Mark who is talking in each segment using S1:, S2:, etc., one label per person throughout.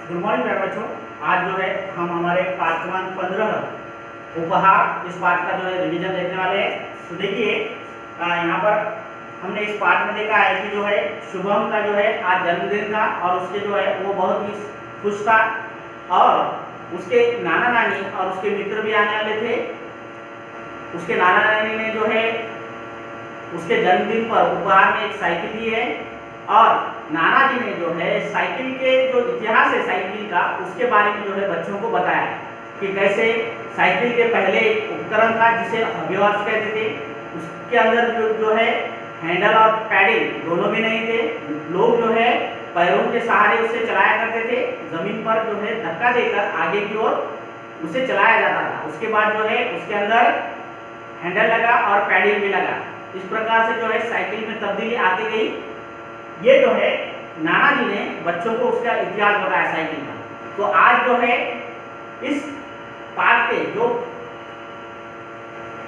S1: Good morning प्यारे बच्चों। आज जो है हम हमारे पाठ क्रमांक 15 उपहार इस पाठ का जो है रिवीजन देखने वाले हैं। तो देखिए यहाँ पर हमने इस पाठ में देखा है कि जो है शुभम का जो है आज जन्मदिन था और उसके जो है वो बहुत ही खुश था और उसके नाना नानी और उसके मित्र भी आने वाले थे। उसके नाना नानी ने जो है उसके जन्मदिन पर उपहार में एक साइकिल दी है और नाना जी ने जो है साइकिल के जो इतिहास है साइकिल का उसके बारे में जो है बच्चों को बताया कि कैसे साइकिल के पहले एक उपकरण था जिसे हॉर्स कहते थे। उसके अंदर जो है हैंडल और पैडल दोनों भी नहीं थे। लोग जो है पैरों के सहारे उसे चलाया करते थे, जमीन पर जो है धक्का देकर आगे की ओर उसे चलाया जाता था। उसके बाद जो है उसके अंदर हैंडल लगा और पैडल भी लगा। इस प्रकार से जो है साइकिल में तब्दीली आती गई। ये जो है नाना जी ने बच्चों को उसका इतिहास बताया साइकिल का। तो आज जो है इस पाठ के जो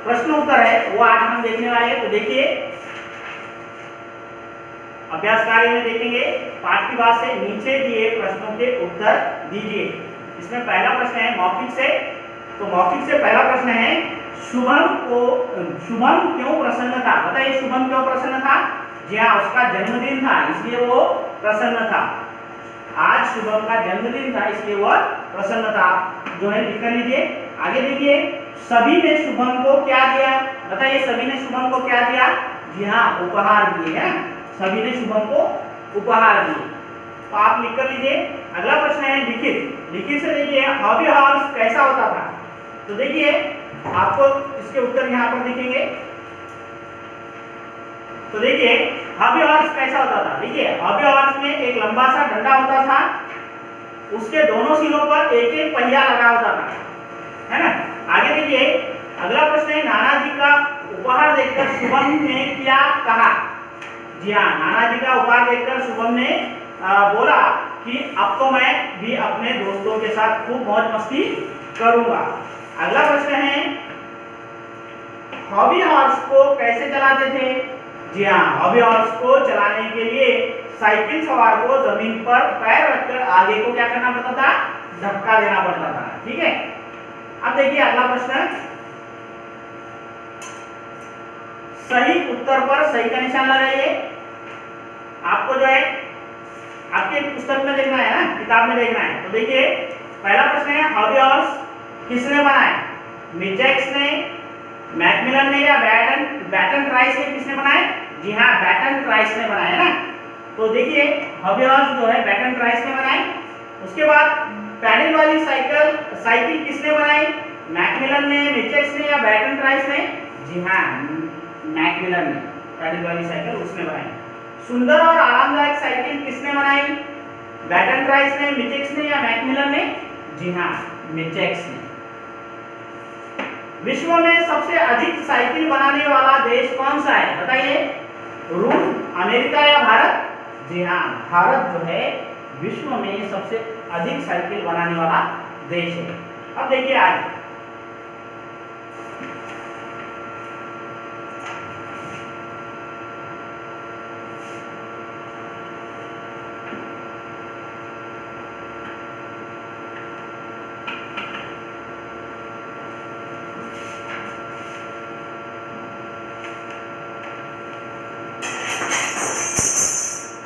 S1: प्रश्न उत्तर है वो आज हम देखने वाले हैं। तो देखिए अभ्यास कार्य में देखेंगे पाठ की बात से नीचे दिए प्रश्नों के उत्तर दीजिए। इसमें पहला प्रश्न है मौखिक से। तो मौखिक से पहला प्रश्न है शुभम क्यों प्रसन्न था। बताइए शुभम क्यों प्रसन्न था। जी हाँ, उसका जन्मदिन था इसलिए वो प्रसन्न था। आज शुभम का जन्मदिन था इसलिए वह प्रसन्न था। जो है लिख कर लीजिए। आगे देखिए सभी ने शुभम को क्या दिया। बताइए सभी ने शुभम को क्या दिया। जी हाँ, उपहार दिए हैं। सभी ने शुभम को उपहार दिए। तो आप लिख कर लीजिए। अगला प्रश्न है लिखित। लिखित से देखिए हॉबी हॉर्स कैसा होता था। तो देखिए आपको इसके उत्तर यहाँ पर दिखेंगे। तो देखिए हॉबी हॉर्स कैसा होता था। देखिए हॉबी हॉर्स में एक लंबा सा डंडा होता था, उसके दोनों सिरों पर एक एक पहिया लगा होता था, है ना। आगे देखिए अगला प्रश्न है नाना जी का उपहार देखकर शुभम ने क्या कहा। जी हाँ, नाना जी का उपहार देखकर शुभम ने बोला कि अब तो मैं भी अपने दोस्तों के साथ खूब मौज मस्ती करूंगा। अगला प्रश्न है हॉबी हॉर्स को कैसे चलाते थे। जी हाँ, हॉबी हॉर्स को चलाने के लिए साइकिल सवार को जमीन पर पैर रखकर आगे को क्या करना पड़ता था, धक्का देना पड़ता था। ठीक है। अब देखिए अगला प्रश्न सही उत्तर पर सही का निशान लगाइए। आपको जो है आपके पुस्तक में देखना है ना, किताब में देखना है। तो देखिए पहला प्रश्न है हॉबी हॉर्स किसने बनाया। मिचेक्स ने, मैकमिलन ने या बैटन ट्राइस ने किसने बनाए। जी हाँ, बैटन ट्राइस ने बनाया ना। तो देखिए हॉबी हॉर्स जो है बैटन ट्राइस ने बनाए। उसके बाद पैडल वाली साइकिल किसने बनाई। मैकमिलन ने, मिचेक्स ने या बैटन ट्राइस ने। जी हाँ, मैकमिलन ने पैडल वाली साइकिल उसने बनाई। सुंदर और आरामदायक साइकिल किसने बनाई। बैटन ट्राइस ने, मिचेक्स ने या मैकमिलन ने। जी हाँ, मिचेक्स ने। विश्व में सबसे अधिक साइकिल बनाने वाला देश कौन सा है। बताइए रूस, अमेरिका या भारत। जी हाँ, भारत जो है विश्व में सबसे अधिक साइकिल बनाने वाला देश है। अब देखिए आज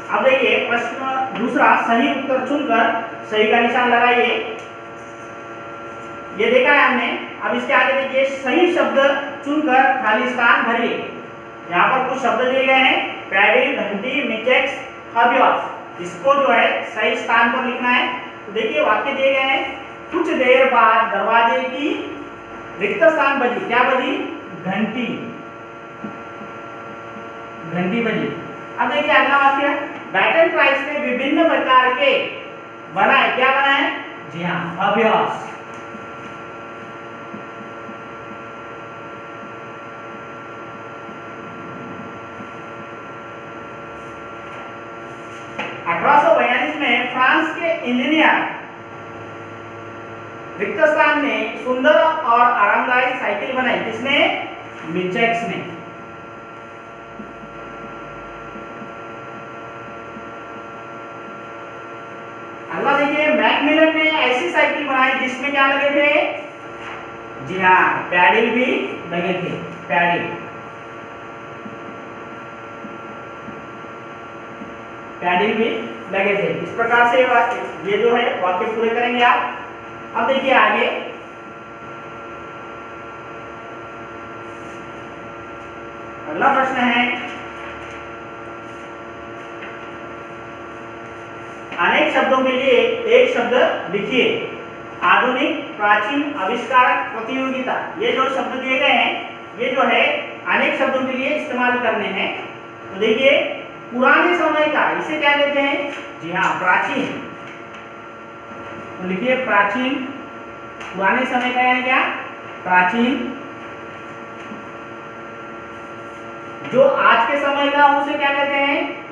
S1: अब देखिए प्रश्न दूसरा सही उत्तर चुनकर सही का निशान लगाइए। ये देखा है हमने। अब इसके आगे देखिए सही शब्द चुनकर खाली स्थान भरिए। यहाँ पर कुछ शब्द दिए गए हैं पैडल, घंटी, मिचेक्स, हॉबी हॉर्स। इसको जो है सही स्थान पर लिखना है। तो देखिए वाक्य दिए गए हैं कुछ देर बाद दरवाजे की रिक्त स्थान बजी। क्या बजी। घंटी, घंटी बजी। अब देखिए अगला वाक्य बैटन ट्राइस ने विभिन्न प्रकार के बनाए। क्या बनाए। जी हाँ, हॉबी हॉर्स। में फ्रांस के इंजीनियर रिक्त स्थान ने सुंदर और आरामदायक साइकिल बनाई। किसने। मिचेक्स ने। अगला देखिए मैकमिलन ने ऐसी साइकिल बनाई जिसमें क्या लगे थे, जी हाँ, पैडल भी लगे थे, पैडल भी लगे थे। इस प्रकार से ये जो है वाक्य पूरे करेंगे आप। अब देखिए आगे, अगला प्रश्न है, अनेक शब्दों के लिए एक शब्द लिखिए। आधुनिक, प्राचीन, आविष्कारक, प्रतियोगिता, ये जो शब्द दिए गए हैं ये जो है अनेक शब्दों के लिए इस्तेमाल करने हैं। तो देखिए, पुराने समय का इसे क्या कहते हैं, जी हाँ, प्राचीन। तो लिखिए प्राचीन, पुराने समय का है क्या, प्राचीन। जो आज के समय का उसे क्या कहते हैं,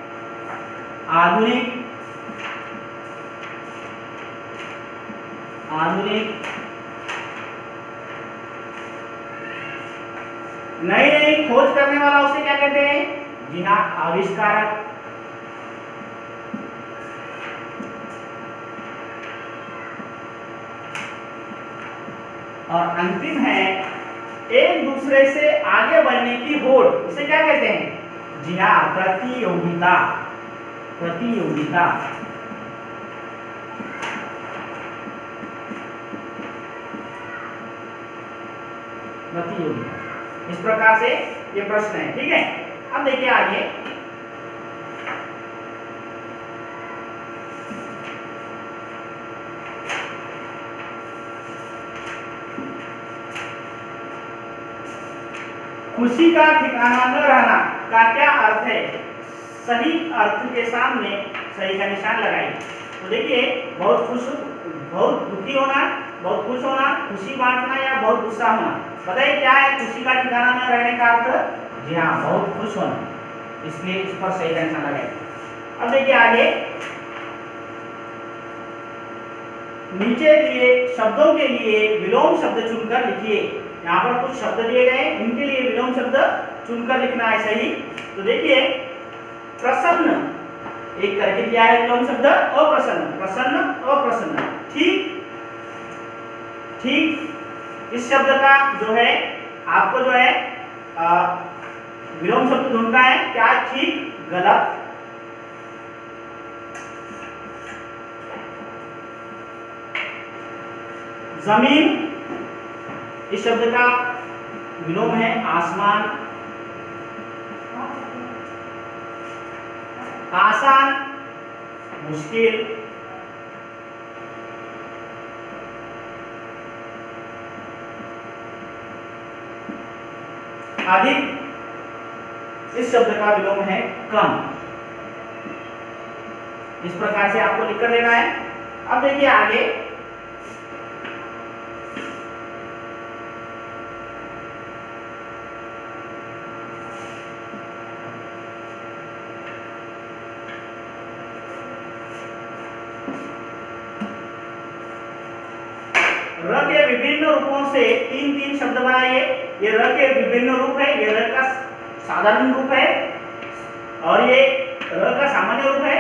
S1: आधुनिक, आधुनिक। नई नई खोज करने वाला उसे क्या कहते हैं, जी हाँ, आविष्कारक। और अंतिम है, एक दूसरे से आगे बढ़ने की होड़, इसे क्या कहते हैं, जी हाँ, प्रतियोगिता, प्रतियोगिता। प्रतियोगिता। इस प्रकार से ये प्रश्न है, ठीक है। अब देखिए आगे, खुशी का ठिकाना न रहना का क्या अर्थ है, सही अर्थ के सामने सही का निशान लगाइए। तो देखिए, बहुत खुश, बहुत दुखी होना, बहुत खुश होना, खुशी बांटना या बहुत गुस्सा होना, बताइए क्या है खुशी का ठिकाना न रहने का अर्थ, जी हाँ, बहुत खुश होना। इसलिए इस पर सही का निशान लगाइए। अब देखिए आगे, नीचे दिए शब्दों के लिए विलोम शब्द चुनकर लिखिए। यहाँ पर कुछ शब्द दिए गए, इनके लिए विलोम शब्द चुनकर लिखना है, सही। तो देखिए, प्रसन्न, एक करके दिया है विलोम शब्द, अप्रसन्न, प्रसन्न, अप्रसन्न, ठीक, ठीक। इस शब्द का जो है आपको जो है विलोम शब्द ढूंढना है, क्या, ठीक, गलत। जमीन, इस शब्द का विलोम है आसमान। आसान, मुश्किल। अधिक, इस शब्द का विलोम है कम। इस प्रकार से आपको लिख कर देना है। अब देखिए आगे, र के विभिन्न रूपों से तीन तीन शब्द बनाइए। ये र के विभिन्न रूप है, ये र का साधारण रूप है, और ये र का सामान्य रूप है,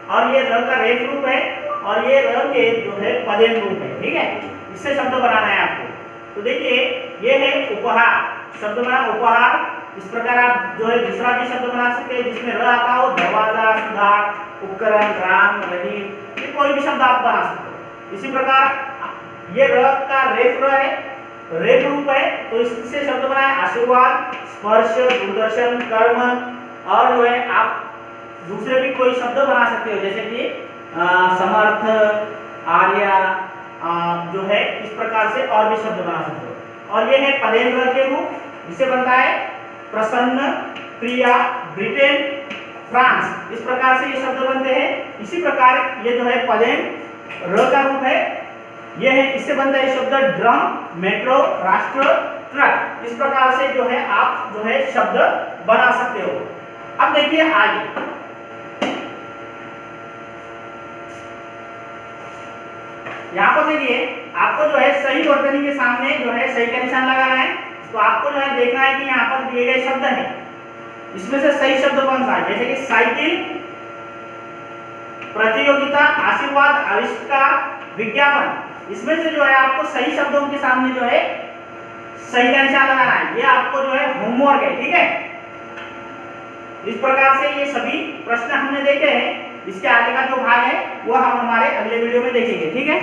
S1: और ये र का रेफ रूप है, और ये र के जो है पदेन रूप है, ठीक है। इससे शब्द बनाना है आपको। तो देखिए, ये है उपहार, शब्द बना उपहार। इस प्रकार आप जो है दूसरा भी शब्द बना सकते हैं जिसमें र आता हो, दरवाजा, सुधार, उपकरण, राम, रहीम, ये कोई भी शब्द आप बना सकते हो। इसी प्रकार ये र का रेफ र है, रेफ रूप है, तो इससे शब्द बनाए आशीर्वाद, स्पर्श, दूरदर्शन, कर्म, और जो है आप दूसरे भी कोई शब्द बना सकते हो, जैसे कि समर्थ, आर्या, जो है इस प्रकार से और भी शब्द बना सकते हो। और ये है पदेन र के रूप, जिसे बनता है प्रसन्न, प्रिया, ब्रिटेन, फ्रांस। इस प्रकार से ये शब्द बनते हैं। इसी प्रकार ये जो है पदेन र का रूप है, ये है, इससे बनता है शब्द ड्रम, मेट्रो, राष्ट्र, ट्रक। इस प्रकार से जो है आप जो है शब्द बना सकते हो। अब देखिए आगे, यहाँ पर देखिए आपको जो है सही वर्तनी के सामने जो है सही का निशान लगाना है। तो आपको जो है देखना है कि यहाँ पर दिए गए शब्द हैं, इसमें से सही शब्द कौन सा है, जैसे कि साइकिल, प्रतियोगिता, आशीर्वाद, आविष्कार, विज्ञापन, इसमें से जो है आपको सही शब्दों के सामने जो है सही का निशान लगाना है। ये आपको जो है होमवर्क है, ठीक है। इस प्रकार से ये सभी प्रश्न हमने देखे हैं। इसके आगे का जो भाग है वो हम हमारे अगले वीडियो में देखेंगे, ठीक है।